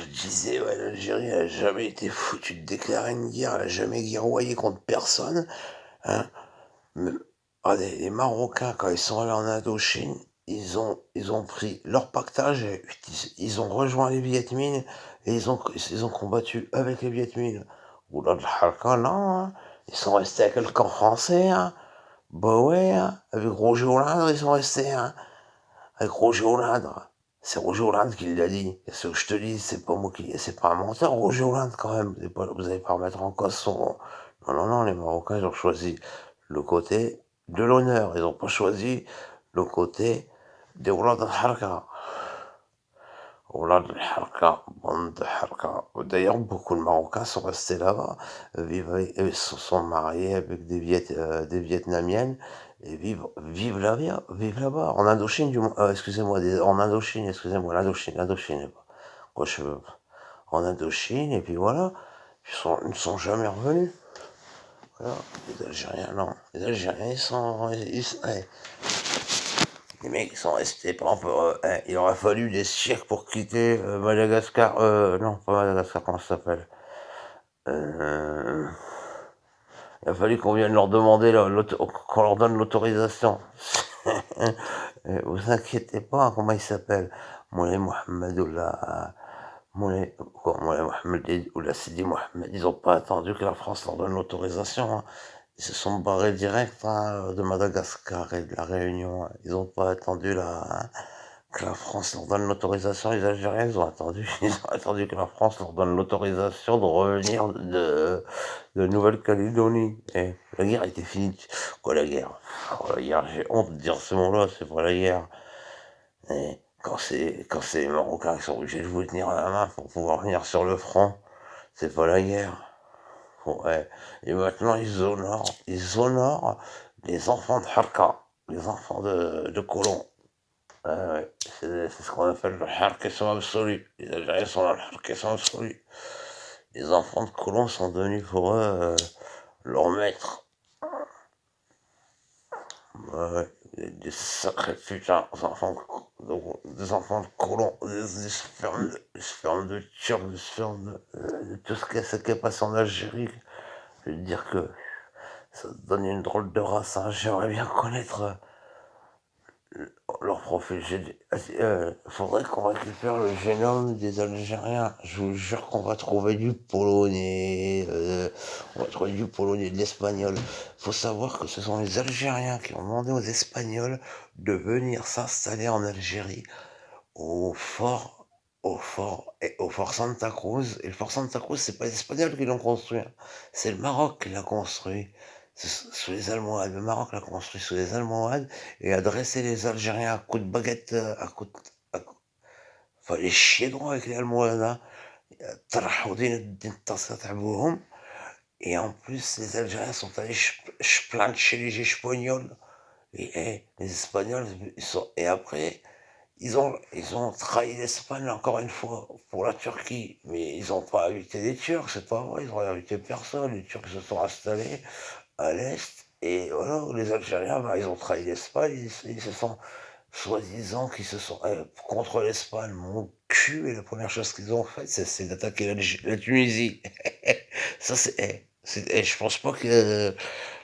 je disais, ouais, l'Algérie a jamais été foutue de déclarer une guerre, elle a jamais guerroyé contre personne, hein. Même regardez, les Marocains, quand ils sont allés en Indochine, ils ont pris leur pactage et ils ont rejoint les Viet Minh et ils ont combattu avec les Viet Minh. Oulad al-Harka, non, hein, ils sont restés avec le camp français, hein. Bah ouais, hein, avec Roger Hollande, ils sont restés, hein. Avec Roger Hollande. C'est Roger Hollande qui l'a dit. Et ce que je te dis, c'est pas moi qui, c'est pas un menteur, Roger Hollande, quand même. Vous allez pas remettre en cause son. Non, non, non, les Marocains, ils ont choisi le côté de l'honneur. Ils ont pas choisi le côté des Oulad al-Harka. Oulad al-Harka, bande de Harka. D'ailleurs, beaucoup de Marocains sont restés là-bas, se sont mariés avec des Vietnamiennes, et vivent vivent là-bas. En Indochine, excusez-moi, en Indochine, excusez-moi, l'Indochine. Quoi, en Indochine, et puis voilà. Ils ne sont jamais revenus. Voilà. Les Algériens, non. Les Algériens, ouais. Les mecs, ils sont restés, par exemple, il aurait fallu des siècles pour quitter Madagascar. Non, pas Madagascar, comment ça s'appelle? Euh, il a fallu qu'on vienne leur demander, qu'on leur donne l'autorisation. Vous inquiétez pas, hein, comment il s'appelle? Moulay Mohamed ou la... Moulay Mohamed ou la Sidi Mohamed, ils n'ont pas attendu que la France leur donne l'autorisation, hein. Ils se sont barrés direct, hein, de Madagascar et de la Réunion, hein. Ils n'ont pas attendu que la France leur donne l'autorisation. Les Algériens, ils ont attendu que la France leur donne l'autorisation de revenir de Nouvelle-Calédonie. Et la guerre était finie. Quoi, la guerre? Oh, la guerre, j'ai honte de dire ce mot-là, c'est pas la guerre. Et quand c'est les Marocains qui sont obligés de vous tenir la main pour pouvoir venir sur le front, c'est pas la guerre. Ouais. Et maintenant, ils honorent les enfants de Harka, les enfants de colons. Ouais, c'est ce qu'on appelle le harkisme absolu. Les Algériens sont dans le harkisme absolu. Les enfants de colons sont devenus pour eux leurs maîtres. Ouais, des sacrés putains des enfants de colons, des spermes de Turcs, des spermes de tout ce qui est passé en Algérie. Je veux dire que ça donne une drôle de race, hein. J'aimerais bien connaître leur profil. Faudrait qu'on récupère le génome des Algériens. Je vous jure qu'on va trouver du polonais, on va trouver du polonais, de l'espagnol. Faut savoir que ce sont les Algériens qui ont demandé aux Espagnols de venir s'installer en Algérie au fort, au fort Santa Cruz. Et le fort Santa Cruz, c'est pas les Espagnols qui l'ont construit, hein. C'est le Maroc qui l'a construit sous les Almohades. Le Maroc l'a construit sous les Almohades et a dressé les Algériens à coups de baguette, fallait chier droit avec les Almohades, hein. Et en plus, les Algériens sont allés plaindre chez les Espagnols. Et les Espagnols, et après, ils ont trahi l'Espagne encore une fois pour la Turquie. Mais ils n'ont pas invité les Turcs, c'est pas vrai, ils n'ont invité personne. Les Turcs se sont installés à l'Est. Et voilà, les Algériens, bah, ils ont trahi l'Espagne, ils se sont, soi-disant qu'ils se sont contre l'Espagne, mon cul, et la première chose qu'ils ont faite, c'est d'attaquer la Tunisie. Ça, je pense pas que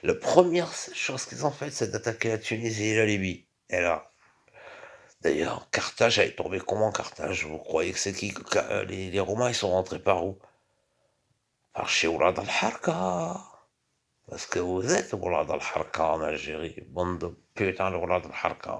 la première chose qu'ils ont faite, c'est d'attaquer la Tunisie et la Libye. Et là, d'ailleurs, Carthage est tombé comment Carthage? Vous croyez que c'est qui? Les Romains, ils sont rentrés par où? Par chez Oulad al-Harka. Parce que vous êtes Oulad al-Harka en Algérie. Bande de putain de Oulad al-Harka.